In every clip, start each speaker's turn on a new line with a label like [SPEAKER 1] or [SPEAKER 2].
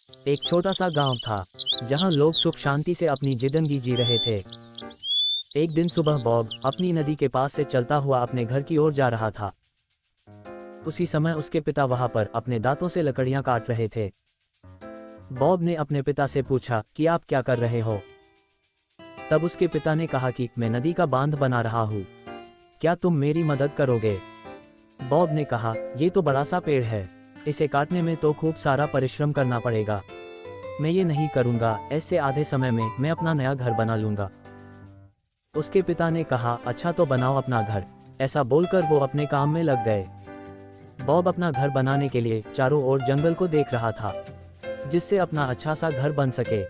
[SPEAKER 1] एक छोटा सा गांव था जहां लोग सुख शांति से अपनी जिंदगी जी रहे थे। एक दिन सुबह बॉब अपनी नदी के पास से चलता हुआ अपने घर की ओर जा रहा था। उसी समय उसके पिता वहां पर अपने दांतों से लकड़ियां काट रहे थे। बॉब ने अपने पिता से पूछा कि आप क्या कर रहे हो। तब उसके पिता ने कहा कि मैं नदी का बांध बना रहा हूँ, क्या तुम मेरी मदद करोगे। बॉब ने कहा, ये तो बड़ा सा पेड़ है, इसे काटने में तो खूब सारा परिश्रम करना पड़ेगा, मैं ये नहीं करूँगा, ऐसे आधे समय में मैं अपना नया घर बना लूँगा। उसके पिता ने कहा, अच्छा तो बनाओ अपना घर। ऐसा बोलकर वो अपने काम में लग गए। बॉब अपना घर बनाने के लिए चारों ओर जंगल को देख रहा था, जिससे अपना अच्छा सा घर बन सके।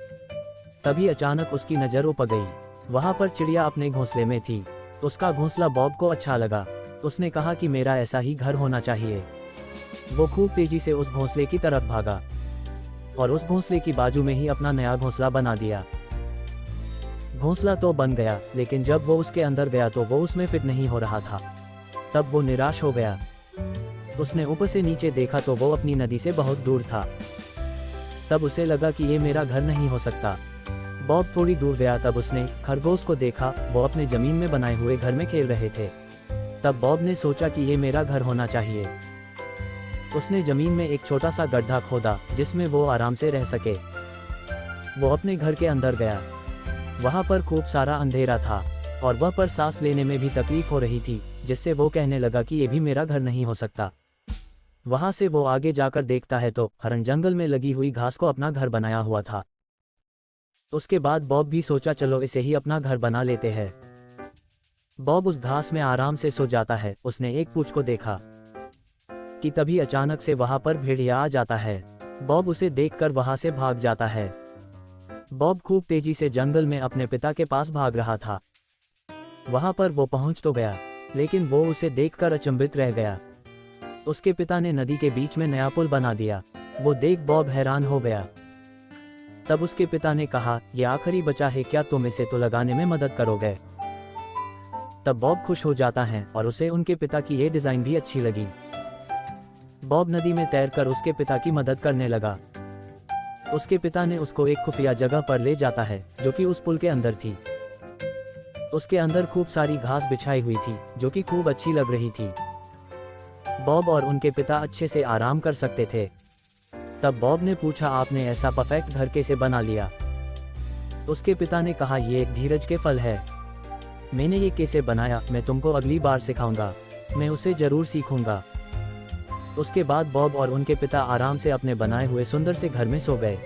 [SPEAKER 1] तभी अचानक उसकी नज़र पड़ गई। वहाँ पर चिड़िया अपने घोंसले में थी। उसका घोंसला बॉब को अच्छा लगा। उसने कहा कि मेरा ऐसा ही घर होना चाहिए। वो खूब तेजी से उस घोंसले की तरफ भागा और उस घोंसले की बाजू में ही अपना नया घोंसला बना दिया। घोंसला तो बन गया, लेकिन जब वो उसके अंदर गया तो वो उसमें फिट नहीं हो रहा था। तब वो निराश हो गया। उसने ऊपर से नीचे देखा तो वो अपनी नदी से बहुत दूर था। तब उसे लगा कि ये मेरा घर नहीं हो सकता। बॉब थोड़ी दूर गया, तब उसने खरगोश को देखा, वो अपने जमीन में बनाए हुए घर में खेल रहे थे। तब बॉब ने सोचा कि ये मेरा घर होना चाहिए। उसने जमीन में एक छोटा सा गड्ढा खोदा जिसमें वो आराम से रह सके। वो अपने घर के अंदर गया। वहाँ पर खूब सारा अंधेरा था और वह पर सांस लेने में भी तकलीफ हो रही थी, जिससे वो कहने लगा कि ये भी मेरा घर नहीं हो सकता। वहाँ से वो आगे जाकर देखता है तो हरण जंगल में लगी हुई घास को अपना घर बनाया हुआ था। उसके बाद बॉब भी सोचा, चलो इसे ही अपना घर बना लेते हैं। बॉब उस घास में आराम से सो जाता है। उसने एक पूंछ को देखा कि तभी अचानक से वहां पर भेड़िया आ जाता है। बॉब उसे देखकर वहां से भाग जाता है। बॉब खूब तेजी से जंगल में अपने पिता के पास भाग रहा था। वहां पर वो पहुंच तो गया, लेकिन वो उसे देखकर अचंभित रह गया। उसके पिता ने नदी के बीच में नया पुल बना दिया। वो देख बॉब हैरान हो गया। तब उसके पिता ने कहा, यह आखिरी बचा है, क्या तुम इसे तो लगाने में मदद करोगे। तब बॉब खुश हो जाता है और उसे उनके पिता की ये डिजाइन भी अच्छी लगी। बॉब नदी में तैरकर उसके पिता की मदद करने लगा। उसके पिता ने उसको एक खुफिया जगह पर ले जाता है जो कि उस पुल के अंदर थी। उसके अंदर खूब सारी घास बिछाई हुई थी जो कि खूब अच्छी लग रही थी। बॉब और उनके पिता अच्छे से आराम कर सकते थे। तब बॉब ने पूछा, आपने ऐसा परफेक्ट घर कैसे बना लिया। उसके पिता ने कहा, यह एक धीरज के फल है। मैंने ये कैसे बनाया मैं तुमको अगली बार सिखाऊंगा, मैं उसे जरूर सीखूंगा। उसके बाद बॉब और उनके पिता आराम से अपने बनाए हुए सुंदर से घर में सो गए।